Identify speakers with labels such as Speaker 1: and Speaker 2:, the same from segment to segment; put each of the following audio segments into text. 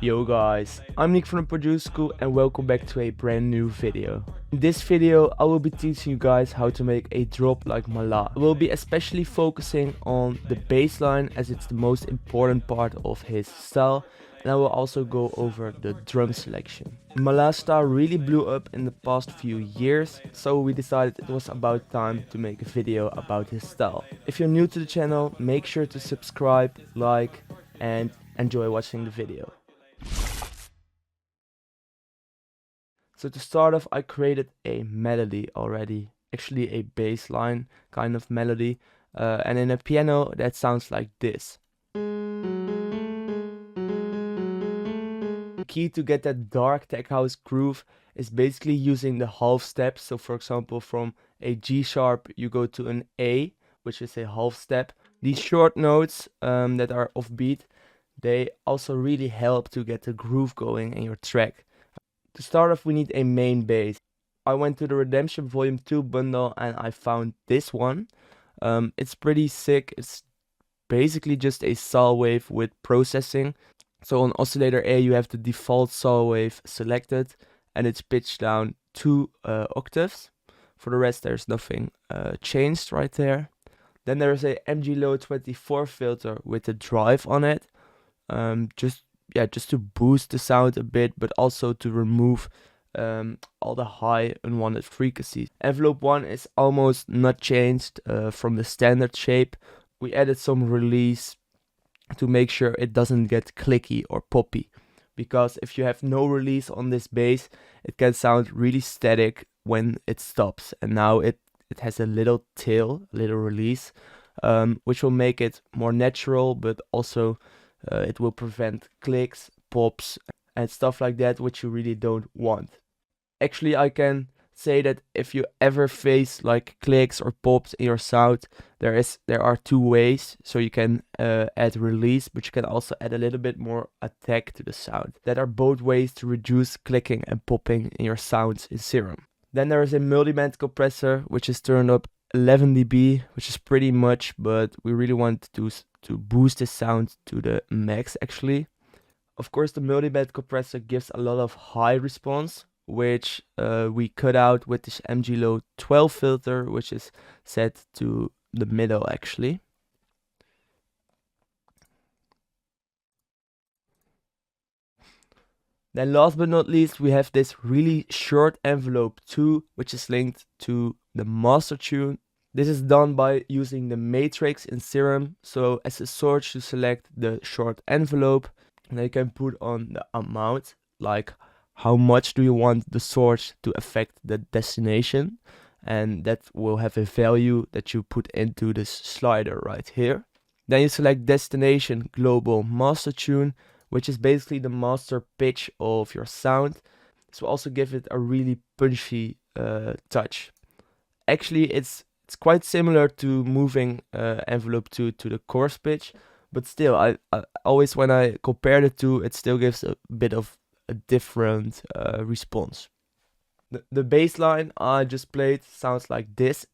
Speaker 1: Yo guys, I'm Nick from the Produce School and welcome back to a brand new video. In this video I will be teaching you guys how to make a drop like Malaa. I will be especially focusing on the bass line as it's the most important part of his style, and I will also go over the drum selection. Malaa's style really blew up in the past few years, so we decided it was about time to make a video about his style. If you're new to the channel, make sure to subscribe, like and enjoy watching the video. So to start off, I created a melody already, actually a bass line kind of melody, and in a piano that sounds like this. The key to get that dark tech house groove is basically using the half steps. So for example, from a G sharp you go to an A, which is a half step. These short notes that are offbeat, they also really help to get the groove going in your track. To start off, we need a main bass. I went to the Redemption Volume 2 bundle and I found this one. It's pretty sick. It's basically just a saw wave with processing. So on oscillator A you have the default saw wave selected and it's pitched down 2 octaves. For the rest there's nothing changed right there. Then there is a MG Low 24 filter with a drive on it. Just to boost the sound a bit, but also to remove all the high unwanted frequencies. Envelope 1 is almost not changed from the standard shape. We added some release to make sure it doesn't get clicky or poppy, because if you have no release on this bass, it can sound really static when it stops, and now it has a little tail, a little release, which will make it more natural, but also it will prevent clicks, pops and stuff like that, which you really don't want. Actually, I can say that if you ever face like clicks or pops in your sound, there are 2 ways. So you can add release, but you can also add a little bit more attack to the sound. That are both ways to reduce clicking and popping in your sounds in Serum. Then there is a multiband compressor, which is turned up 11 dB, which is pretty much, but we really want to boost the sound to the max actually. Of course, the multiband compressor gives a lot of high response, which we cut out with this MG Low 12 filter, which is set to the middle actually. Then last but not least, we have this really short envelope 2, which is linked to the master tune. This is done by using the matrix in Serum. So as a source you select the short envelope, and then you can put on the amount, like how much do you want the source to affect the destination, and that will have a value that you put into this slider right here. Then you select destination global master tune, which is basically the master pitch of your sound. This will also give it a really punchy touch. Actually, it's quite similar to moving envelope 2 to the coarse pitch, but still, I always, when I compare the two, it still gives a bit of a different response. The bass line I just played sounds like this.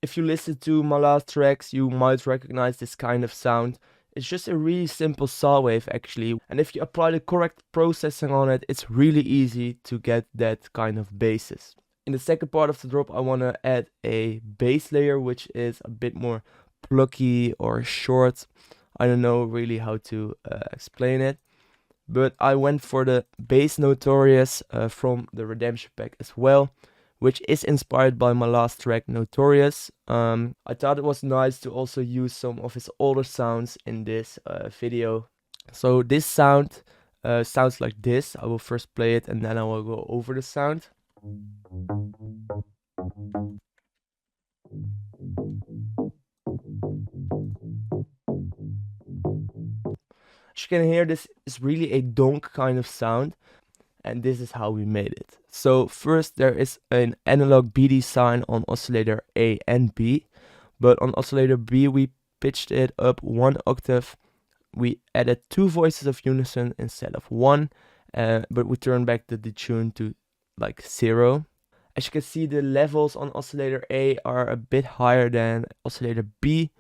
Speaker 1: If you listen to Malaa's tracks, you might recognize this kind of sound. It's just a really simple saw wave actually, and if you apply the correct processing on it, it's really easy to get that kind of basses. In the second part of the drop, I want to add a bass layer, which is a bit more plucky or short. I don't know really how to explain it, but I went for the bass Notorious from the Redemption pack as well, which is inspired by my last track Notorious. I thought it was nice to also use some of his older sounds in this video. So this sound sounds like this. I will first play it and then I will go over the sound. As you can hear, this is really a donk kind of sound, and this is how we made it. So first there is an analog BD sign on oscillator A and B, but on oscillator B we pitched it up 1 octave. We added 2 voices of unison instead of 1, but we turned back the detune to like 0. As you can see, the levels on oscillator A are a bit higher than oscillator B.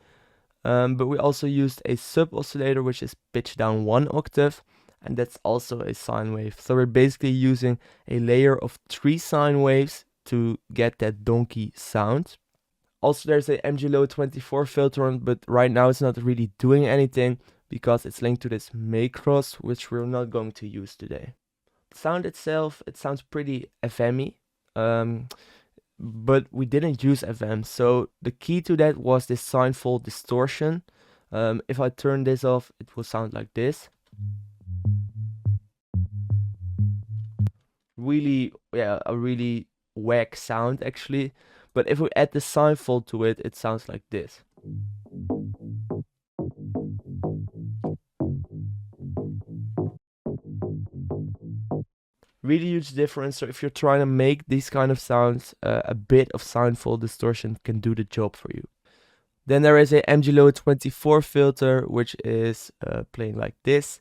Speaker 1: But we also used a sub oscillator, which is pitched down 1 octave, and that's also a sine wave. So we're basically using a layer of 3 sine waves to get that donkey sound. Also, there's a MG-Low 24 filter on, but right now it's not really doing anything because it's linked to this macros, which we're not going to use today. The sound itself, it sounds pretty FM-y. But we didn't use FM, so the key to that was this sine fold distortion. If I turn this off, it will sound like this. Really, yeah, a really whack sound actually. But if we add the sine fold to it, it sounds like this. Really huge difference. So if you're trying to make these kind of sounds, a bit of sine fold distortion can do the job for you. Then there is a MG-Low 24 filter, which is playing like this,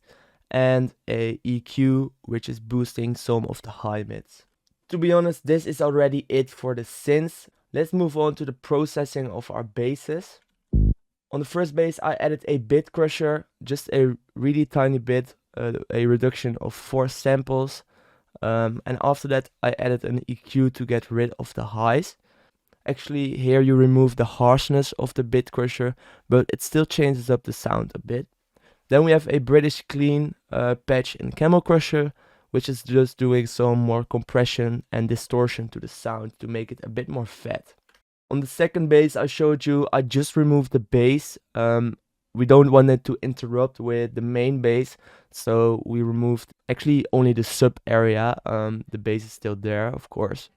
Speaker 1: and a EQ, which is boosting some of the high mids. To be honest, this is already it for the synths. Let's move on to the processing of our basses. On the first bass, I added a bit crusher, just a really tiny bit, a reduction of 4 samples. And after that, I added an EQ to get rid of the highs. Actually, here you remove the harshness of the bit crusher, but it still changes up the sound a bit. Then we have a British clean patch in Camel Crusher, which is just doing some more compression and distortion to the sound to make it a bit more fat. On the second bass I showed you, I just removed the bass. We don't want it to interrupt with the main bass, so we removed actually only the sub area. The bass is still there, of course,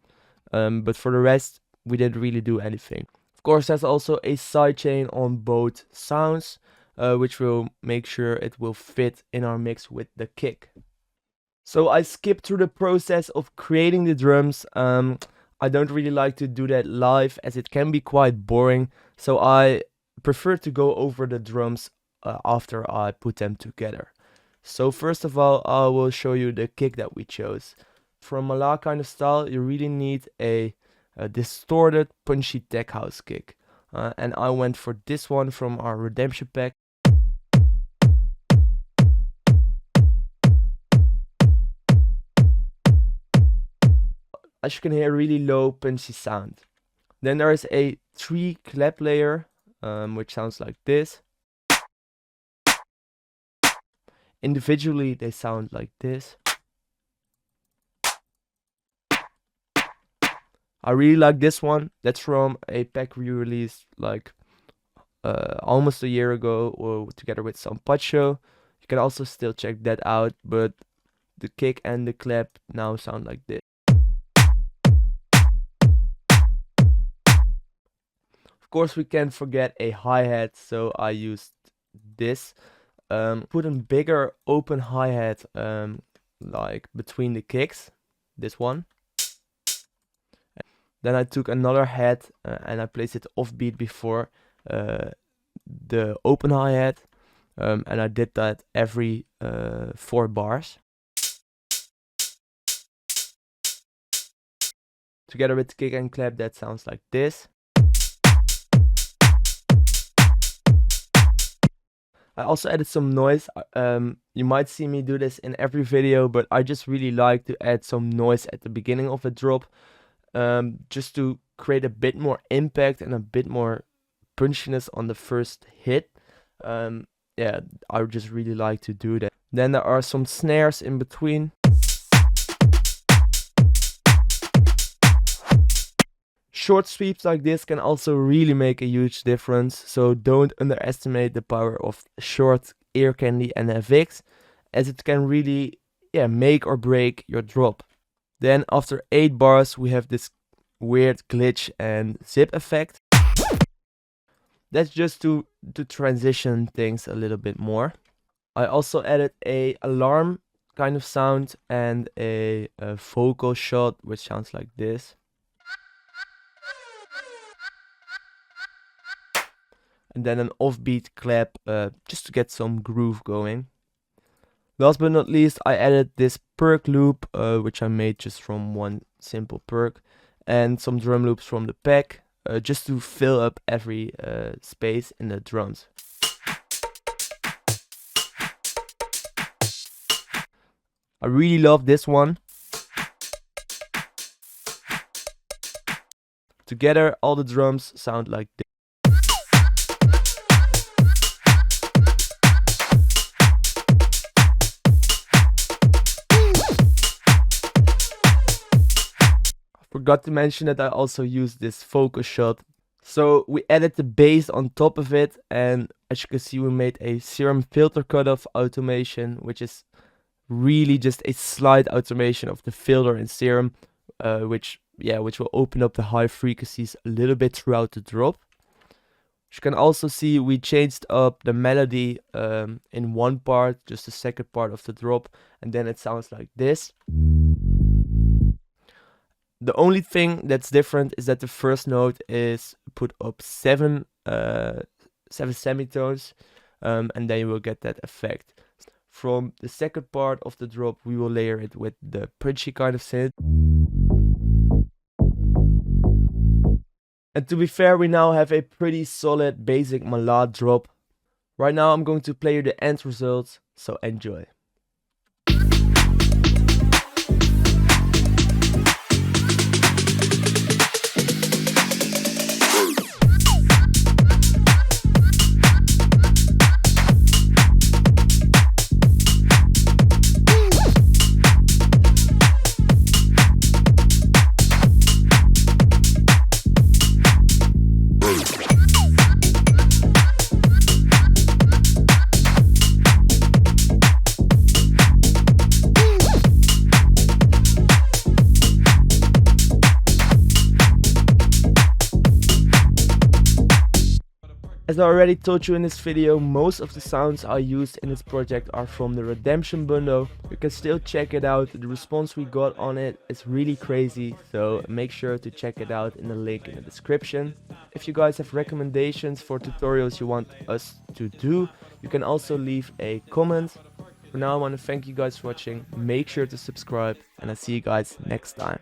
Speaker 1: but for the rest we didn't really do anything. Of course, there's also a sidechain on both sounds, which will make sure it will fit in our mix with the kick. So I skipped through the process of creating the drums. I don't really like to do that live as it can be quite boring, so I prefer to go over the drums after I put them together. So first of all, I will show you the kick that we chose. For a Malaa kind of style, you really need a distorted, punchy tech house kick. And I went for this one from our redemption pack. As you can hear, really low, punchy sound. Then there is a 3 clap layer, which sounds like this. Individually, they sound like this. I really like this one. That's from a pack we released like almost a year ago, or together with some Pacho. You can also still check that out, but the kick and the clap now sound like this. Of course, we can't forget a hi-hat, so I used this. Put a bigger open hi-hat like between the kicks, this one. Then I took another hat and I placed it offbeat before the open hi-hat, and I did that every 4 bars. Together with the kick and clap, that sounds like this. I also added some noise. You might see me do this in every video, but I just really like to add some noise at the beginning of a drop, just to create a bit more impact and a bit more punchiness on the first hit. Yeah, I just really like to do that. Then there are some snares in between. Short sweeps like this can also really make a huge difference, so don't underestimate the power of short ear candy and FX, as it can really make or break your drop. Then after 8 bars we have this weird glitch and zip effect. That's just to transition things a little bit more. I also added a alarm kind of sound and a vocal shot, which sounds like this. And then an offbeat clap, just to get some groove going. Last but not least, I added this perk loop, which I made just from one simple perk. and some drum loops from the pack, just to fill up every space in the drums. I really love this one. Together, all the drums sound like this. Forgot to mention that I also used this focus shot. So we added the bass on top of it, and as you can see, we made a serum filter cutoff automation, which is really just a slight automation of the filter in serum, which will open up the high frequencies a little bit throughout the drop. As you can also see, we changed up the melody in one part, just the second part of the drop, and then it sounds like this. The only thing that's different is that the first note is put up seven semitones, and then you will get that effect. From the second part of the drop, we will layer it with the punchy kind of synth. And to be fair, we now have a pretty solid basic Malaa drop. Right now I'm going to play you the end results, so enjoy. As I already told you in this video, most of the sounds I used in this project are from the Redemption bundle. You can still check it out. The response we got on it is really crazy, so make sure to check it out in the link in the description. If you guys have recommendations for tutorials you want us to do, you can also leave a comment. For now, I want to thank you guys for watching. Make sure to subscribe, and I'll see you guys next time.